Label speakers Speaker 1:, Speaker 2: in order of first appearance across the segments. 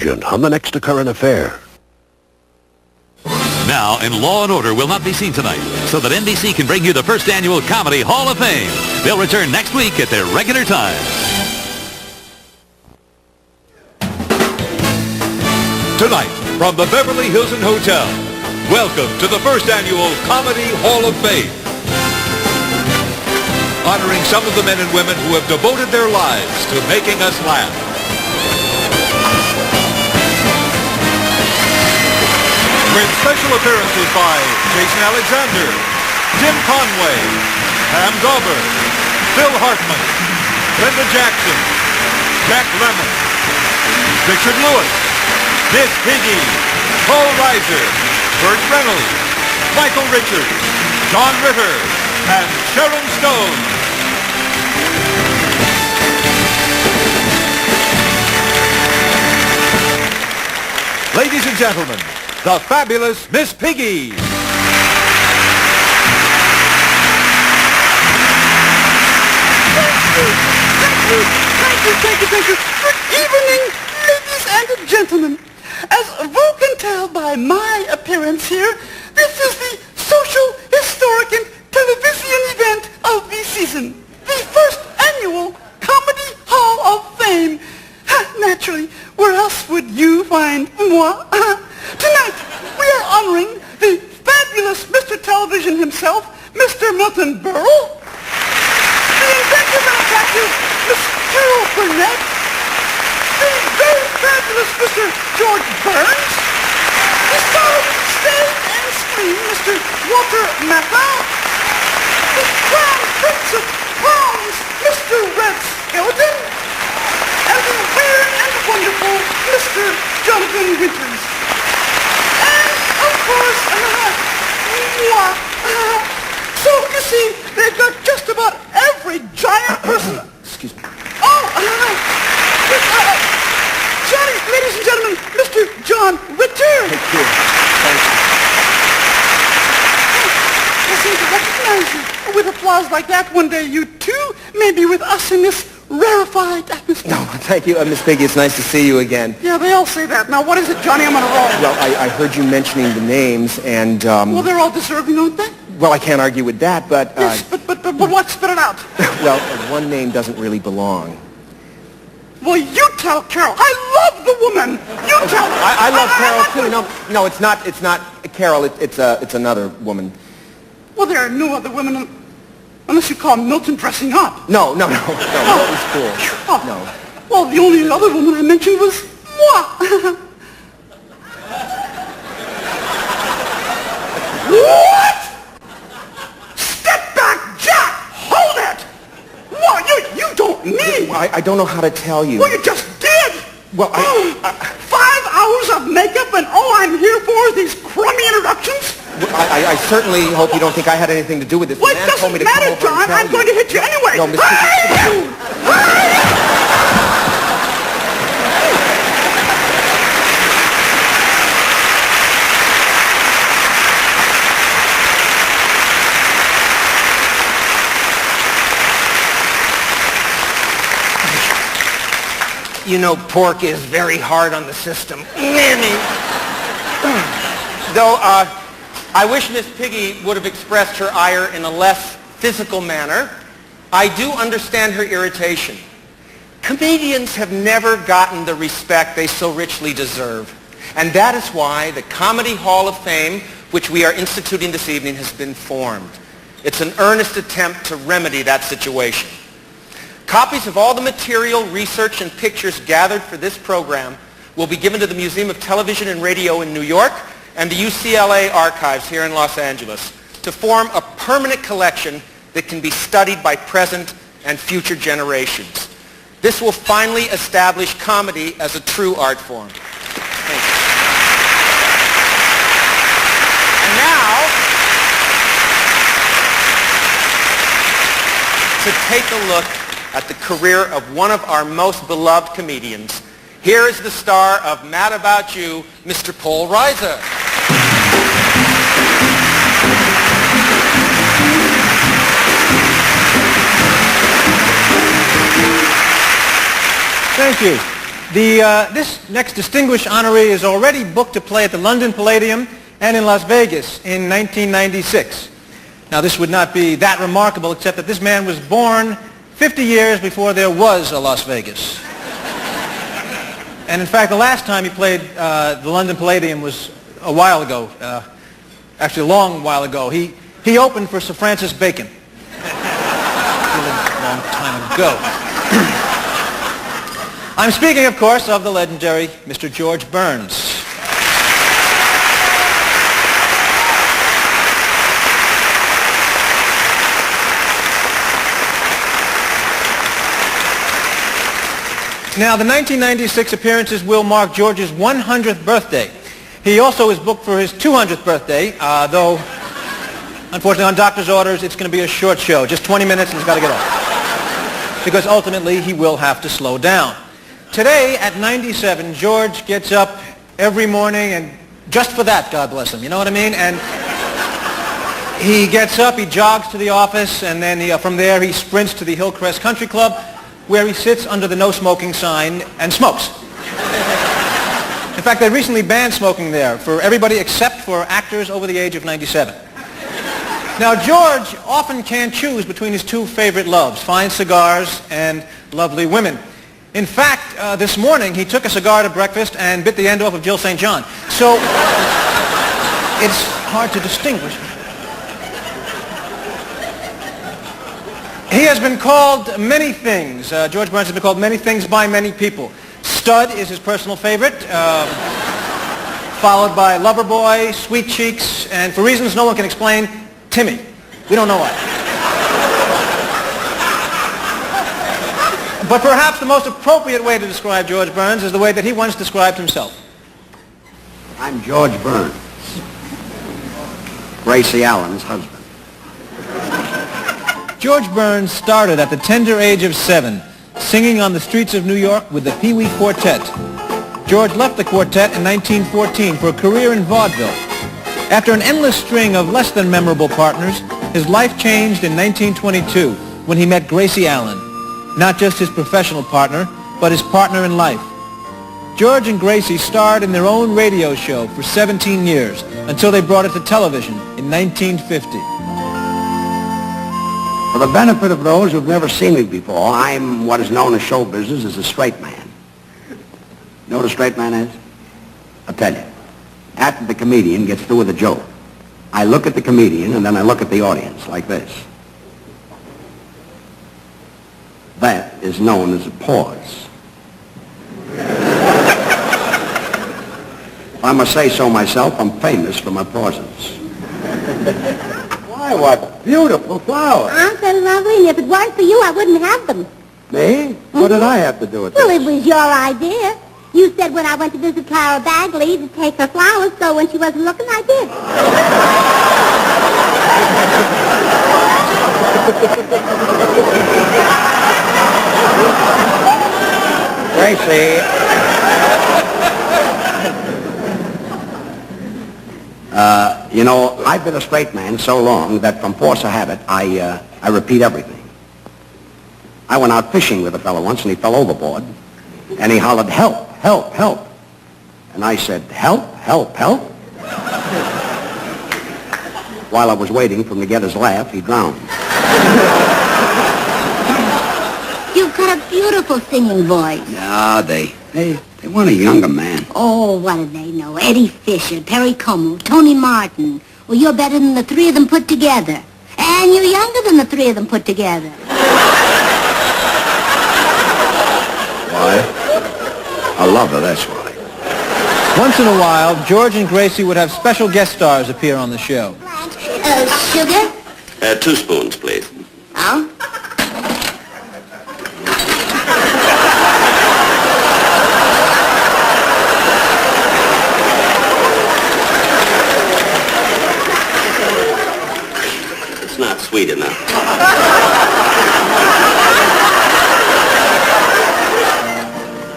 Speaker 1: question on the next current affair.
Speaker 2: Now, and Law & Order will not be seen tonight, so that NBC can bring you the first annual Comedy Hall of Fame. They'll return next week at their regular time. Tonight, from the Beverly Hilton Hotel, welcome to the first annual Comedy Hall of Fame. Honoring some of the men and women who have devoted their lives to making us laugh. With special appearances by Jason Alexander, Tim Conway, Pam Dauber, Phil Hartman, Linda Jackson, Jack Lemmon, Richard Lewis, Miss Piggy, Paul Reiser, Burt Reynolds, Michael Richards, John Ritter, and Sharon Stone. Ladies and gentlemen, the fabulous Miss Piggy.
Speaker 3: Thank you. Good evening, ladies and gentlemen. As you can tell by my appearance here, this is the social, historic, and television event of the season. The first annual Comedy Hall of Fame. Naturally, where else would you find moi? Tonight, we are honoring the fabulous Mr. Television himself, Mr. Milton Berle, the inventive and attractive Miss Carol Burnett, the very fabulous Mr. George Burns, the solid stage and screen Mr. Walter Matthau, the crown prince of clowns Mr. Red Skeleton, and the weird and wonderful Mr. Jonathan Winters. And, of course, moi. So, you see, they've got just about every giant person...
Speaker 4: Excuse me.
Speaker 3: Oh, Johnny, ladies and gentlemen, Mr. John Ritter.
Speaker 4: Thank you. Thank you.
Speaker 3: I seem to recognize you. With applause like that, one day you, too, may be with us in this rarefied atmosphere.
Speaker 4: No, thank you, Miss Piggy. It's nice to see you again.
Speaker 3: Yeah, they all say that. Now, what is it, Johnny? I'm on a roll.
Speaker 4: Well, I heard you mentioning the names, and...
Speaker 3: Well, they're all deserving, aren't they?
Speaker 4: Well, I can't argue with that, but...
Speaker 3: Yes, but what? Spit it out.
Speaker 4: Well, one name doesn't really belong.
Speaker 3: Well, you tell Carol. I love the woman. You tell her.
Speaker 4: I love Carol, too. No, it's not Carol. It's another woman.
Speaker 3: Well, there are no other women... Unless you call Milton dressing up.
Speaker 4: No. Milton's cool.
Speaker 3: Oh.
Speaker 4: No.
Speaker 3: Well, the only other woman I mentioned was moi. What? Step back, Jack! Hold it! What? You don't mean...
Speaker 4: I don't know how to tell you.
Speaker 3: Well, you just did!
Speaker 4: Well,
Speaker 3: 5 hours of makeup and all I'm here for is these crummy introductions?
Speaker 4: I certainly hope you don't think I had anything to do with this.
Speaker 3: Well, it doesn't matter, John. I'm going to hit you anyway.
Speaker 4: No, Mr. You know, pork is very hard on the system. Though, I wish Miss Piggy would have expressed her ire in a less physical manner. I do understand her irritation. Comedians have never gotten the respect they so richly deserve. And that is why the Comedy Hall of Fame, which we are instituting this evening, has been formed. It's an earnest attempt to remedy that situation. Copies of all the material, research, and pictures gathered for this program will be given to the Museum of Television and Radio in New York and the UCLA archives here in Los Angeles to form a permanent collection that can be studied by present and future generations. This will finally establish comedy as a true art form. Thank you. And now, to take a look at the career of one of our most beloved comedians, here is the star of Mad About You, Mr. Paul Reiser.
Speaker 5: Thank you. This next distinguished honoree is already booked to play at the London Palladium and in Las Vegas in 1996. Now, this would not be that remarkable, except that this man was born 50 years before there was a Las Vegas. And in fact, the last time he played the London Palladium was a while ago, actually a long while ago. He opened for Sir Francis Bacon. A long time ago. I'm speaking, of course, of the legendary Mr. George Burns. Now, the 1996 appearances will mark George's 100th birthday. He also is booked for his 200th birthday, though, unfortunately, on doctor's orders, it's going to be a short show. Just 20 minutes and he's got to get off. Because ultimately, he will have to slow down. Today, at 97, George gets up every morning, and just for that, God bless him, you know what I mean? And he gets up, he jogs to the office, and then from there he sprints to the Hillcrest Country Club, where he sits under the no smoking sign and smokes. In fact, they recently banned smoking there for everybody except for actors over the age of 97. Now, George often can't choose between his two favorite loves, fine cigars and lovely women. In fact, this morning, he took a cigar to breakfast and bit the end off of Jill St. John. So, it's hard to distinguish. He has been called many things. George Burns has been called many things by many people. Stud is his personal favorite, followed by Lover Boy, Sweet Cheeks, and for reasons no one can explain, Timmy. We don't know why. But perhaps the most appropriate way to describe George Burns is the way that he once described himself.
Speaker 1: I'm George Burns, Gracie Allen's husband.
Speaker 5: George Burns started at the tender age of 7, singing on the streets of New York with the Pee Wee Quartet. George left the quartet in 1914 for a career in vaudeville. After an endless string of less than memorable partners, his life changed in 1922 when he met Gracie Allen. Not just his professional partner, but his partner in life. George and Gracie starred in their own radio show for 17 years until they brought it to television in 1950.
Speaker 1: For the benefit of those who've never seen me before, I'm what is known in show business as a straight man. You know what a straight man is? I'll tell you. After the comedian gets through with a joke, I look at the comedian and then I look at the audience like this. That is known as a pause. If I must say so myself, I'm famous for my pauses. Why, what beautiful flowers.
Speaker 6: Aren't they lovely? And if it weren't for you, I wouldn't have them.
Speaker 1: Me? What did I have to do with this?
Speaker 6: Well, it was your idea. You said when I went to visit Clara Bagley to take her flowers, so when she wasn't looking, I did.
Speaker 1: Gracie. You know, I've been a straight man so long that from force of habit, I repeat everything. I went out fishing with a fellow once and he fell overboard and he hollered, help, help, help. And I said, help, help, help. While I was waiting for him to get his laugh, he drowned.
Speaker 6: You've got a beautiful singing voice.
Speaker 1: No, they want a younger man.
Speaker 6: Oh, what do they know? Eddie Fisher, Perry Como, Tony Martin. Well, you're better than the three of them put together. And you're younger than the three of them put together.
Speaker 1: Why? I love her, that's why.
Speaker 5: Once in a while, George and Gracie would have special guest stars appear on the show.
Speaker 6: Sugar?
Speaker 1: 2 spoons, please.
Speaker 6: Oh?
Speaker 1: It's not sweet enough.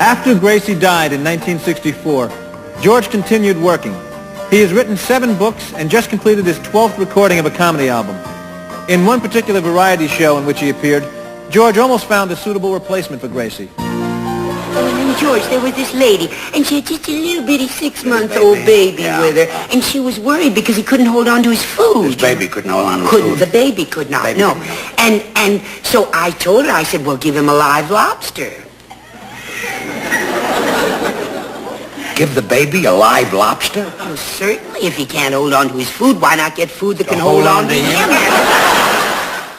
Speaker 5: After Gracie died in 1964, George continued working. He has written 7 books and just completed his 12th recording of a comedy album. In one particular variety show in which he appeared, George almost found a suitable replacement for Gracie.
Speaker 7: George, there was this lady, and she had just a little bitty 6-month-old baby with her, and she was worried because he couldn't hold on to his food.
Speaker 1: His baby couldn't hold on to his food.
Speaker 7: The baby could not,
Speaker 1: Baby
Speaker 7: no.
Speaker 1: could not.
Speaker 7: And so I told her, I said, well, give him a live lobster.
Speaker 1: Give the baby a live lobster?
Speaker 7: Well, certainly, if he can't hold on to his food, why not get food that can hold on to him?